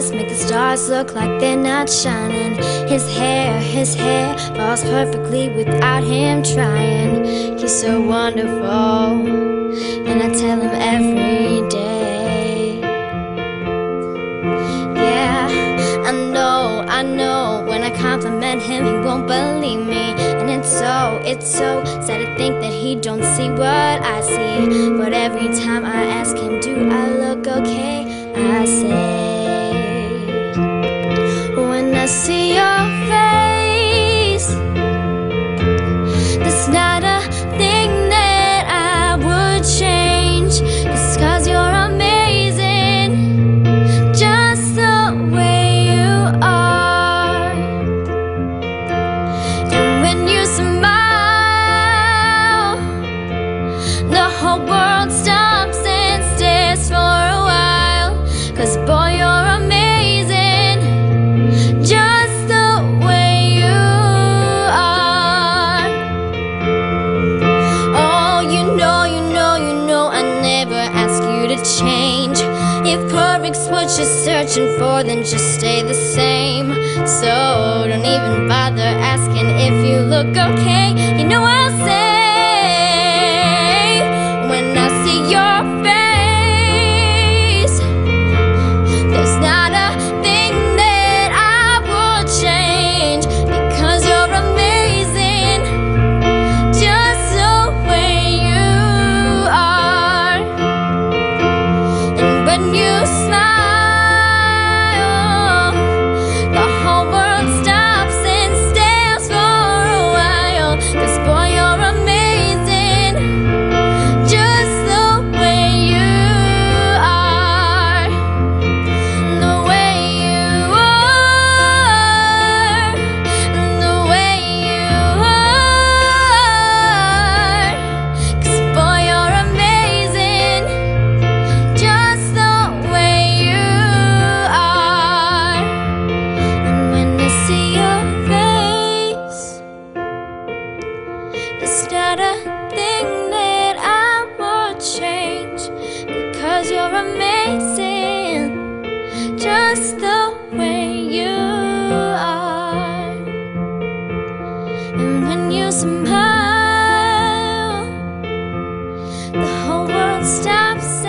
eyes make the stars look like they're not shining. His hair falls perfectly without him trying. He's so wonderful, and I tell him every day. Yeah, I know, when I compliment him, he won't believe me. And it's so sad to think that he don't see what I see. But every time I ask him, do I look okay, I say, when I see your face, there's not a thing that I would change. It's 'cause you're amazing, just the way you are. And when you smile, the whole world stops and stares for a while. 'Cause boy, you're amazing, just the way you are. Oh, you know, I never ask you to change. If perfect's what you're searching for, then just stay the same. So don't even bother asking if you look okay. You know I'll say, when I see your face, there's not a thing that I would change. Because you're amazing, just the way you are. And when you smile, the whole world stops and stares for a while. 'Cause boy, you're amazing, just the way you are. The way you are, the way you are. 'Cause boy, you're amazing, just the way you are. And when I see your face, there's not a thing that I would change. Because you're amazing, just the way you are. And when you smile, the whole world stops